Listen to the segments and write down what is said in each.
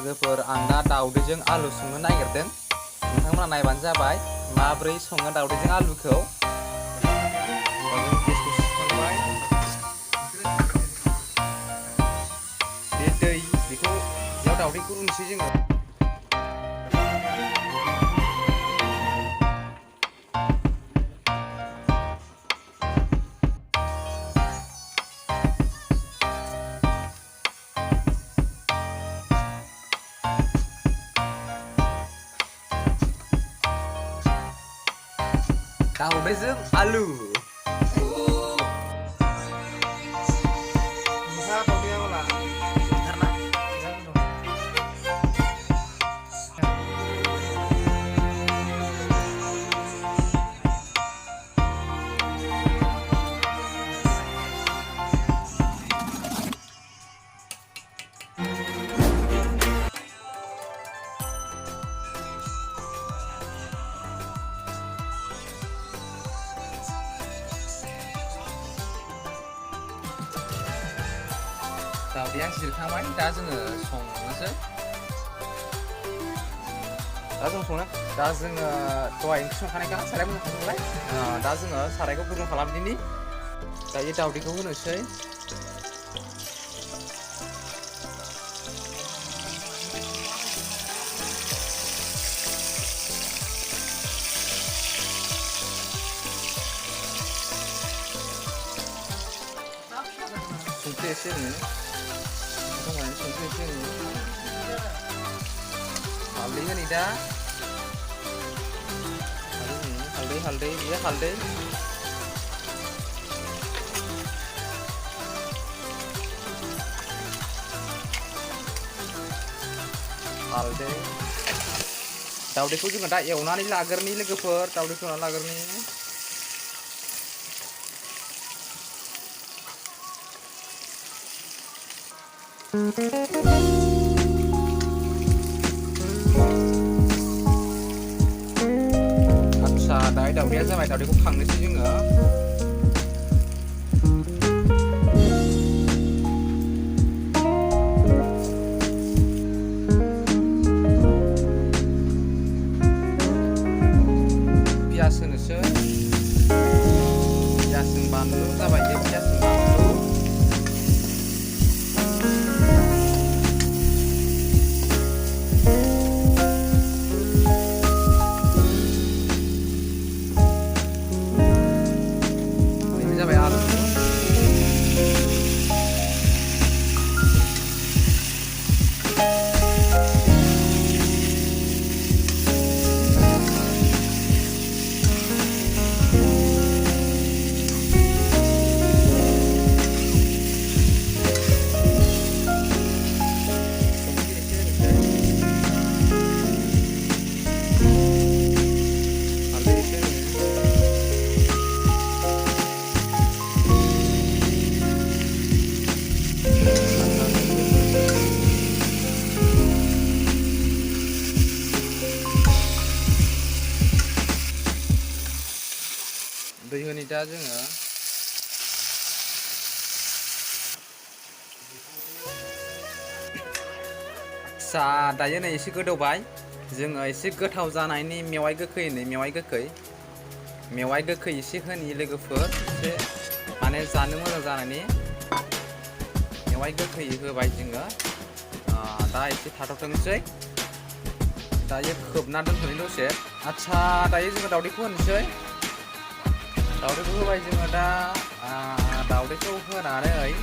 लोगोफोर आं दा दाउदैजों आलु संनो नागिरदों। नोंथांमोना नायबानो जाबाय माब्रै सङो दाउदैजों आलुखौ। गेसखौ सुखांबाय। बे दै बेखौ बेयाव दाउदैखौ रुनोसै जोङो। दाउदैजों आलु। Bisa atau dia olah? Karena दाउदैया जिरखांबाय, दा जोङो संनोसै। दा जोङो दहाय ओंख्रि संखानायखा साराय गुदुं खालामबाय। दा जोङो सारायखौ गुदुं खालामदिनि। दायो दाउदैखौ होनोसै। संख्रि एसे होनो, संख्रि एसे होनो, हालदै होनि दा, हालदै बेयो हालदै। दाउदैखौ जोङो दा एवनानै लाग्रोनि लोगोफोर, दाउदैखौ एवनानै लाग्रोनि। आदसा दायो दाउदैया जाबाय, दाउदैखौ खांनोसै जोङो। पियास होनोसै, पियासजों बानलु जाबाय, बे पियासजों बानलु। ini जाबाय आलु। दै होनि दा जोङो। आदसा दायो नै एसे गोदौबाय, जोङो एसे गोथाव जानायनि मेवाइ गोखै होनो, मेवाइ गोखै एसे होनि लोगोफोर, एसे माने जानो मोजां जानायनि मेवाइ गोखै होबाय जोङो। दा एसे थाथ'थोंसै, दायो खोबना दोनथ'नि दसे। आदसा दायो जोङो दाउदैखौ होनोसै। दाउदैखौ होबाय जोङो दा। दाउदैखौ होनानै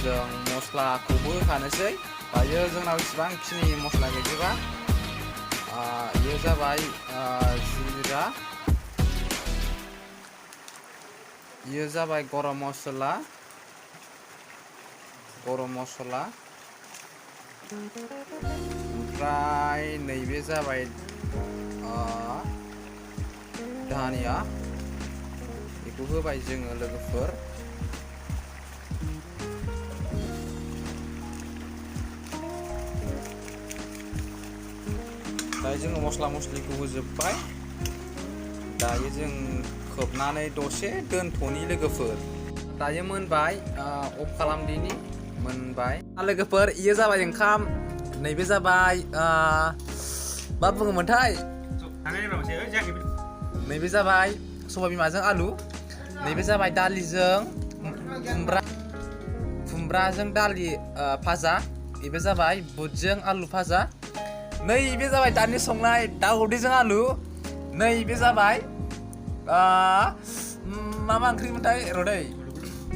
जों मस्लाखौबो होखानोसै। दायो जोंनाव इसिबांखिनि मस्ला गैजोबा। बेयो जाबाय जिरा, बेयो जाबाय गरम मस्ला, ओमफ्राय नैबे जाबाय धनिया, बेखौ होबाय जोङो लोगोफोर। दायो जोङो मस्ला मस्लिखौ होजोब्बाय। दायो जों खोबनानै दसे दोनथ'नि लोगोफोर। दायो मोनबाय, अफ खालामदिनि। मोनबाय लोगोफोर इयो जाबाय ओंखाम नैबे जाबाय मा बुङोमोनथाय नैबे जाबाय सबाय बिमाजों आलु नैबे जाबाय दालिजों खुमब्राजों दालि भाजा बेबो जाबाय बुटजों आलु भाजा नैबे जाबाय दानि संनाय दाउदैजों आलु नैबे जाबाय मा ओंख्रिमोनथाय रदै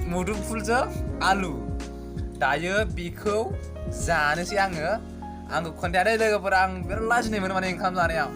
मुदुमफुलजों आलु दायो बेखौ जानोसै आङो खोन्थायादै लोगोफोर आं बिराद लाजिनाय मोनो माने ओंखाम जानायाव